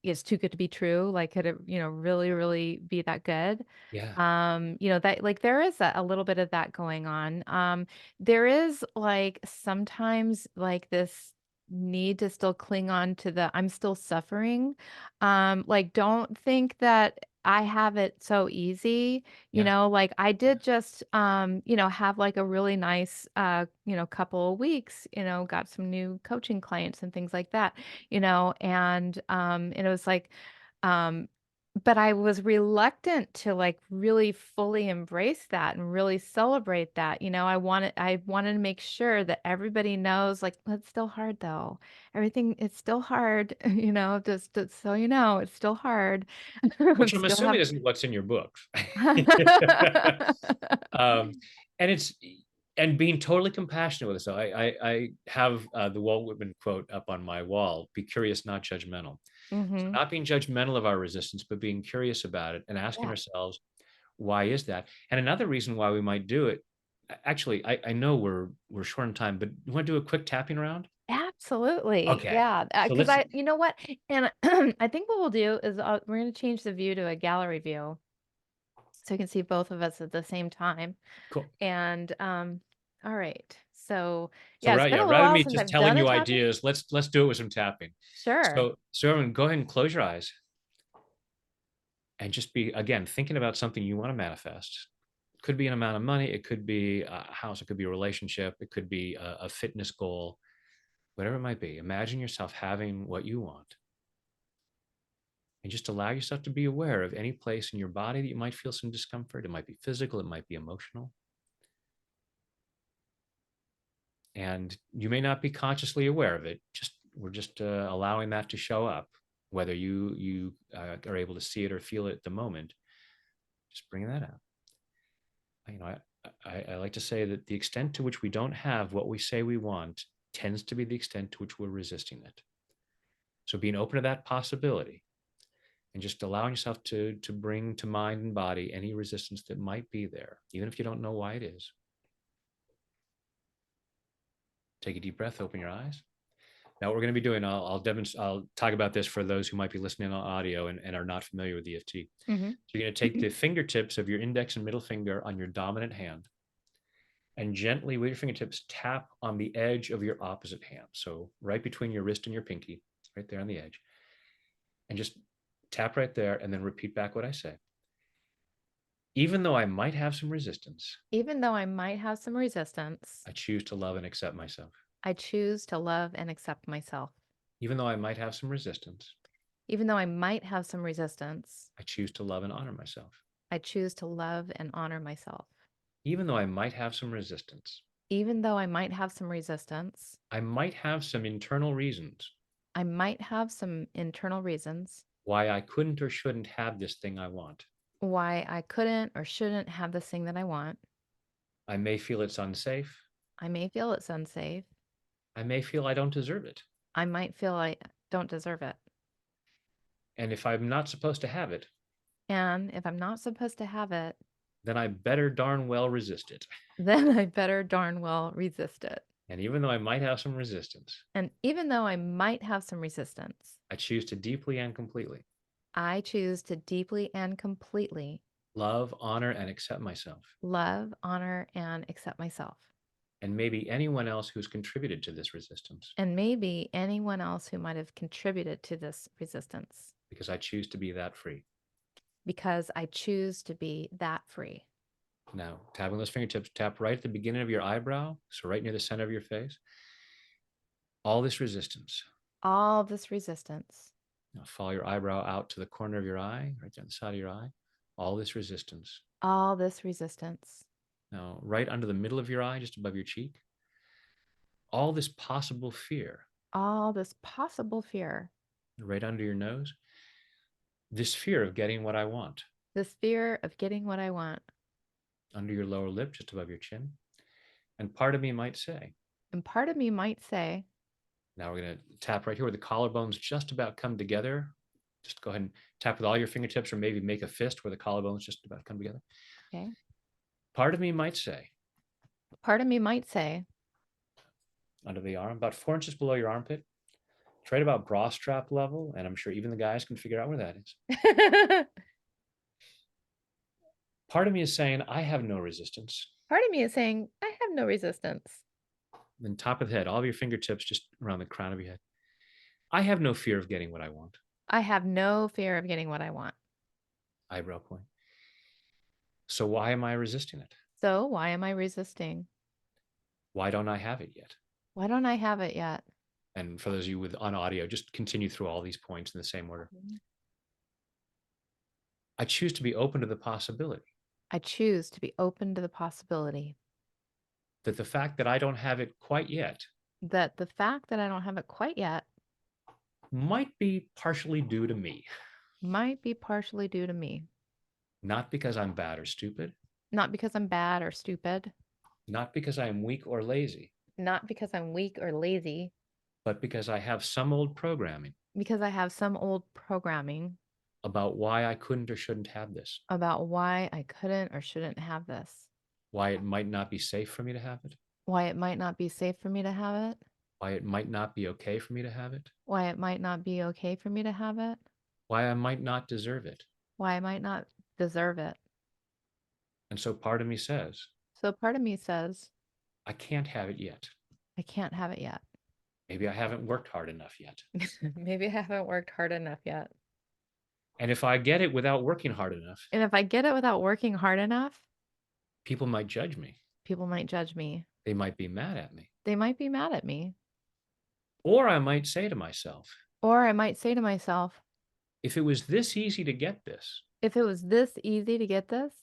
is too good to be true, like, could it, really, really be that good? Yeah. That, like, there is a little bit of that going on. There is, like, sometimes, like, this need to still cling on to the I'm still suffering. Like, don't think that I have it so easy, Yeah. like, I Yeah. did just, have, like, a really nice, couple of weeks, got some new coaching clients and things like that, and it was like, um but I was reluctant to, like, really fully embrace that and really celebrate that, I wanted to make sure that everybody knows, like, "It's still hard, though. Everything it's still hard, just so you know, it's still hard." Which I'm Still assuming have isn't what's in your books. um, and it's and being totally compassionate with it. So I have the Walt Whitman quote up on my wall: "Be curious, not judgmental." So Mhm. not being judgmental of our resistance, but being curious about it and asking Yeah. ourselves, why is that? And another reason why we might do it. Actually, I know we're short on time, but you want to do a quick tapping round? Absolutely, Okay. yeah, So because let's I you know what? And I think what we'll do is, we're gonna change the view to a gallery view, so you can see both of us at the same time. cool. And, all right. So, So yeah, it's been a little rather than while me since just I've telling done a you tapping. ideas, let's do it with some tapping. Sure. So everyone, go ahead and close your eyes and just be again thinking about something you want to manifest. It could be an amount of money, it could be a house, it could be a relationship, it could be a fitness goal, whatever it might be. Imagine yourself having what you want, and just allow yourself to be aware of any place in your body that you might feel some discomfort. It might be physical, it might be emotional, and you may not be consciously aware of it. Just we're just allowing that to show up, whether you are able to see it or feel it at the moment. Just bring that out. you know, I like to say that the extent to which we don't have what we say we want tends to be the extent to which we're resisting it. So being open to that possibility and just allowing yourself to bring to mind and body any resistance that might be there, even if you don't know why it is. Take a deep breath, open your eyes. Now, what we're going to be doing, I'll talk about this for those who might be listening on audio and are not familiar with EFT. Mhm. So you're going to take the fingertips of your index and middle finger on your dominant hand and gently with your fingertips tap on the edge of your opposite hand. So right between your wrist and your pinky, right there on the edge. And just tap right there and then repeat back what I say. Even though I might have some resistance, Even though I might have some resistance, I choose to love and accept myself. I choose to love and accept myself. Even though I might have some resistance, Even though I might have some resistance, I choose to love and honor myself. I choose to love and honor myself. Even though I might have some resistance, Even though I might have some resistance, I might have some internal reasons I might have some internal reasons why I couldn't or shouldn't have this thing I want. why I couldn't or shouldn't have this thing that I want. I may feel it's unsafe. I may feel it's unsafe. I may feel I don't deserve it. I might feel I don't deserve it. And if I'm not supposed to have it, And if I'm not supposed to have it, then I better darn well resist it. then I better darn well resist it. And even though I might have some resistance, And even though I might have some resistance, I choose to deeply and completely I choose to deeply and completely love, honor, and accept myself, love, honor, and accept myself, and maybe anyone else who's contributed to this resistance, and maybe anyone else who might have contributed to this resistance, because I choose to be that free. because I choose to be that free. Now, tapping those fingertips, tap right at the beginning of your eyebrow, so right near the center of your face. All this resistance. All this resistance, Now, follow your eyebrow out to the corner of your eye, right down the side of your eye. All this resistance. all this resistance, Now, right under the middle of your eye, just above your cheek, all this possible fear. all this possible fear, Right under your nose, this fear of getting what I want. this fear of getting what I want. Under your lower lip, just above your chin. And part of me might say, And part of me might say, now we're going to tap right here where the collarbones just about come together. Just go ahead and tap with all your fingertips, or maybe make a fist where the collarbones just about come together. okay, Part of me might say, part of me might say, under the arm, about 4 inches below your armpit, it's right about bra strap level. And I'm sure even the guys can figure out where that is. Part of me is saying, I have no resistance. part of me is saying, I have no resistance. Then top of the head, all of your fingertips just around the crown of your head. I have no fear of getting what I want. I have no fear of getting what I want. Eyebrow point. So why am I resisting it? So why am I resisting? Why don't I have it yet? Why don't I have it yet? And for those of you with on audio, just continue through all these points in the same order. Mhm. I choose to be open to the possibility I choose to be open to the possibility that the fact that I don't have it quite yet that the fact that I don't have it quite yet might be partially due to me, might be partially due to me. not because I'm bad or stupid, Not because I'm bad or stupid, not because I am weak or lazy, not because I'm weak or lazy, but because I have some old programming because I have some old programming about why I couldn't or shouldn't have this, about why I couldn't or shouldn't have this, why it might not be safe for me to have it, why it might not be safe for me to have it, why it might not be okay for me to have it, why it might not be okay for me to have it, why I might not deserve it. why I might not deserve it. And so part of me says, So part of me says, I can't have it yet. I can't have it yet. Maybe I haven't worked hard enough yet. Maybe I haven't worked hard enough yet. And if I get it without working hard enough, And if I get it without working hard enough, people might judge me. people might judge me. They might be mad at me. They might be mad at me. Or I might say to myself, Or I might say to myself, if it was this easy to get this, if it was this easy to get this,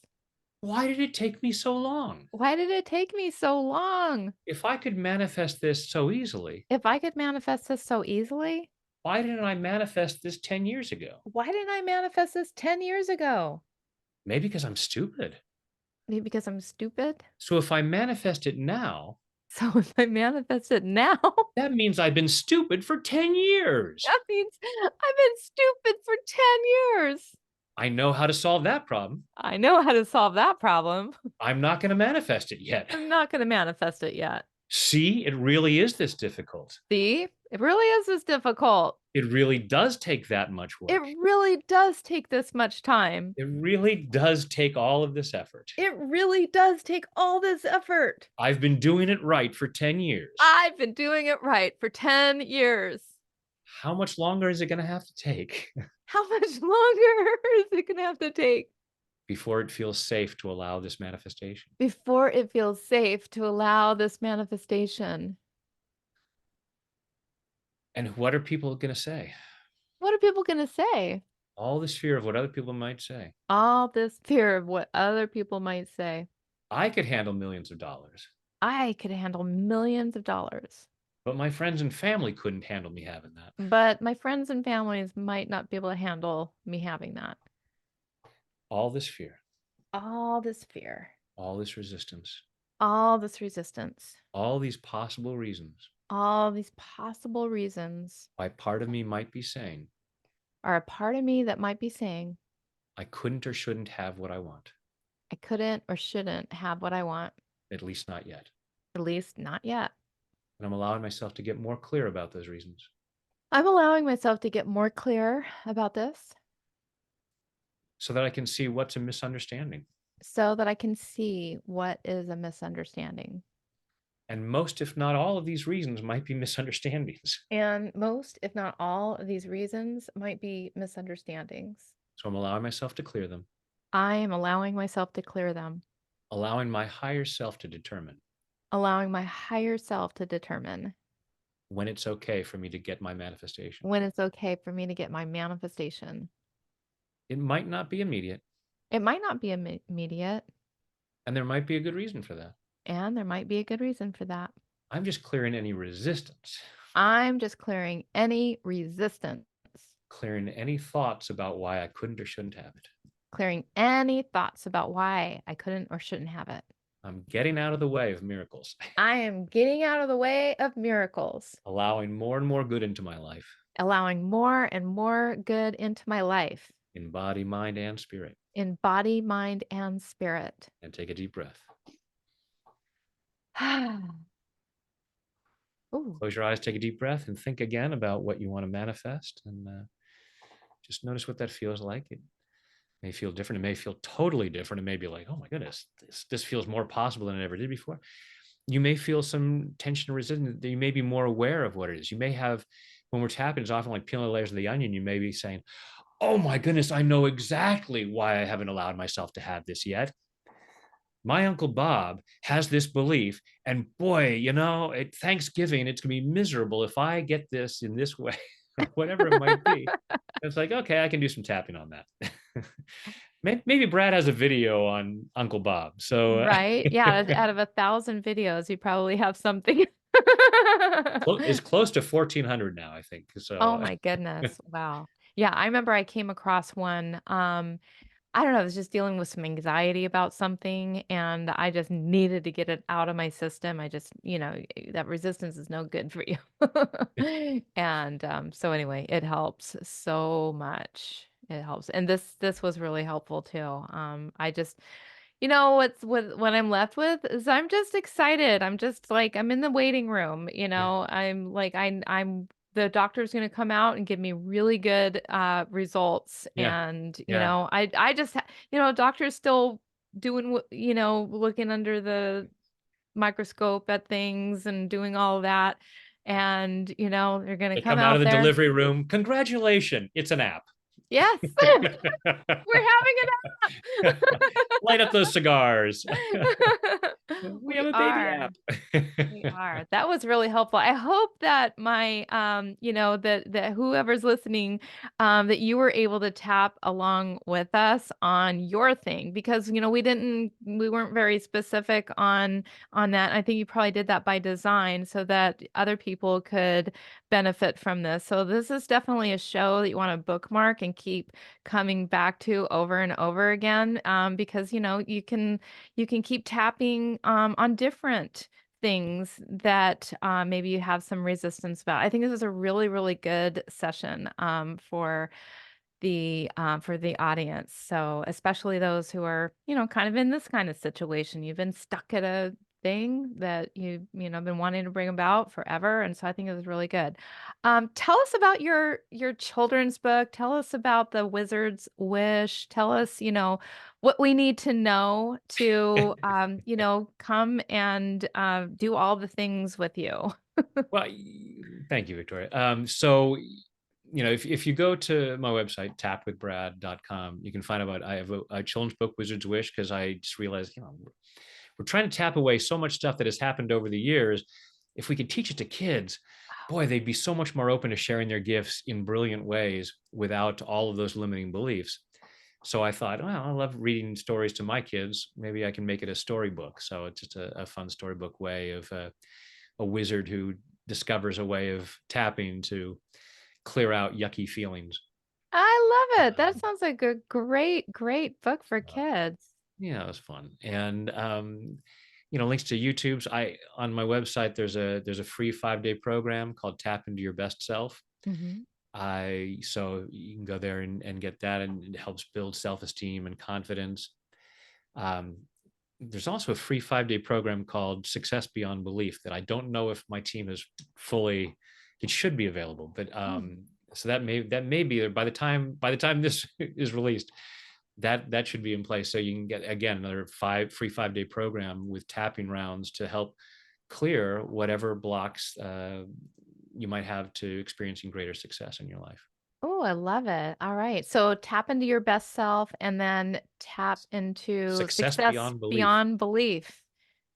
why did it take me so long? why did it take me so long? If I could manifest this so easily, If I could manifest this so easily, why didn't I manifest this 10 years ago? why didn't I manifest this 10 years ago? Maybe because I'm stupid. Maybe because I'm stupid? So if I manifest it now, So if I manifest it now, that means I've been stupid for 10 years. that means I've been stupid for 10 years. I know how to solve that problem. I know how to solve that problem. I'm not going to manifest it yet. I'm not going to manifest it yet. See, it really is this difficult. See, it really is this difficult. It really does take that much It work. really does take this much time. It really does take all of this effort. It really does take all this effort. I've been doing it right for 10 years. I've been doing it right for 10 years. How much longer is it going to have to take How much longer is it going to have to take before it feels safe to allow this manifestation? before it feels safe to allow this manifestation? And what are people going to say? What are people going to say? All this fear of what other people might say. All this fear of what other people might say. I could handle millions of dollars, I could handle millions of dollars, but my friends and family couldn't handle me having that. but my friends and families might not be able to handle me having that. All this fear, All this fear, all this resistance, all this resistance, all these possible reasons all these possible reasons why part of me might be saying, are a part of me that might be saying, I couldn't or shouldn't have what I want, I couldn't or shouldn't have what I want, at least not yet. at least not yet. And I'm allowing myself to get more clear about those reasons. I'm allowing myself to get more clear about this. so that I can see what's a misunderstanding. so that I can see what is a misunderstanding. And most, if not all, of these reasons might be misunderstandings. And most, if not all, of these reasons might be misunderstandings. So I'm allowing myself to clear them, I am allowing myself to clear them, allowing my higher self to determine allowing my higher self to determine when it's okay for me to get my manifestation. when it's okay for me to get my manifestation. It might not be immediate, It might not be immediate, and there might be a good reason for that. and there might be a good reason for that. I'm just clearing any resistance, I'm just clearing any resistance, clearing any thoughts about why I couldn't or shouldn't have it. clearing any thoughts about why I couldn't or shouldn't have it. I'm getting out of the way of miracles, I am getting out of the way of miracles, allowing more and more good into my life, allowing more and more good into my life in body, mind, and spirit. in body, mind, and spirit. And take a deep breath. Ooh, Close your eyes, take a deep breath, and think again about what you want to manifest. And just notice what that feels like. It may feel different. It may feel totally different. It may be like, oh my goodness, this feels more possible than it ever did before. You may feel some tension or resistance. You may be more aware of what it is. You may have, when we're tapping, it's often like peeling layers of the onion. You may be saying, oh my goodness, I know exactly why I haven't allowed myself to have this yet. My Uncle Bob has this belief, and boy, at Thanksgiving, it's going to be miserable if I get this in this way, or whatever it might be. It's like, okay, I can do some tapping on that. Maybe Brad has a video on Uncle Bob. So right? Yeah, out of 1,000 videos, you probably have something. it's close to 1,400 now, I think. Oh So my goodness. Wow. Yeah, I remember I came across one, I don't know, I was just dealing with some anxiety about something, and I just needed to get it out of my system. I just, that resistance is no good for you. And, so anyway, it helps so much. It helps. And this was really helpful too. I just what I'm left with is I'm just excited. I'm just like I'm in the waiting room, yeah, I'm like I'm the doctor's gonna come out and give me really good, results, yeah, and, yeah. I just doctor's still doing looking under the microscope at things and doing all of that, and, they're gonna They come come out of out the there. delivery room. Congratulations, it's an app. Yes, we're having an Light up those cigars. We have We a baby are. app. We are. That was really helpful. I hope that my, that whoever's listening, that you were able to tap along with us on your thing because, we weren't very specific on that. I think you probably did that by design so that other people could benefit from this. So this is definitely a show that you want to bookmark and keep coming back to over and over again, because, you can keep tapping, on different things that, maybe you have some resistance about. I think this is a really, really good session, for the audience. So especially those who are, kind of in this kind of situation. You've been stuck at a thing that been wanting to bring about forever. And so I think it was really good. Tell us about your children's book. Tell us about the Wizard's Wish. Tell us, what we need to know to, come and do all the things with you. Well, thank you, Victoria. So, if you go to my website, tapwithbrad.com, you can find about, I have a children's book, Wizard's Wish, because I just realized, we're trying to tap away so much stuff that has happened over the years. If we could teach it to kids, boy, they'd be so much more open to sharing their gifts in brilliant ways without all of those limiting beliefs. So I thought, well, I love reading stories to my kids. Maybe I can make it a storybook. So it's just a fun storybook way of a wizard who discovers a way of tapping to clear out yucky feelings. I love it. That Um, sounds like a great, great book for uh, kids. yeah, it was fun. And links to YouTube's. I on my website there's a free 5-day program called Tap into Your Best Self. Mhm. I so you can go there and get that, and it helps build self-esteem and confidence. Um, there's also a free 5-day program called Success Beyond Belief that I don't know if my team is fully. It should be available, but Mm. so that may be there by the time this is released. that should be in place so you can get, again, another 5 day program with tapping rounds to help clear whatever blocks you might have to experiencing greater success in your life. Oh, I love it. All right. So tap into your best self and then tap into Success success beyond belief. beyond belief.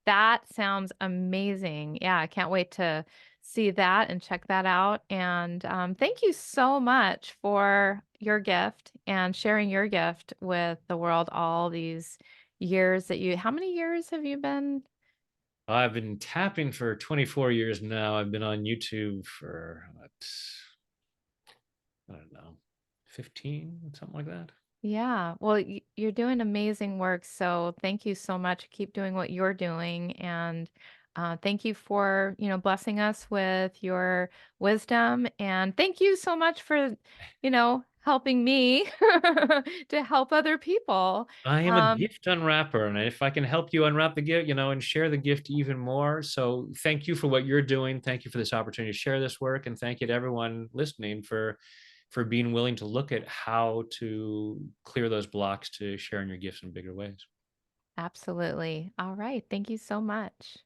That sounds amazing. Yeah, I can't wait to see that and check that out. And thank you so much for your gift and sharing your gift with the world all these years that you, how many years have you been? I've been tapping for 24 years now. I've been on YouTube for what, I don't know, 15, something like that. Yeah. Well, you're doing amazing work. So thank you so much. Keep doing what you're doing. And thank you for, blessing us with your wisdom. And thank you so much for, helping me to help other people. I am a Um, gift unwrapper, and if I can help you unwrap the gift, and share the gift even more. So thank you for what you're doing. Thank you for this opportunity to share this work, and thank you to everyone listening for being willing to look at how to clear those blocks to sharing your gifts in bigger ways. Absolutely. All right. Thank you so much.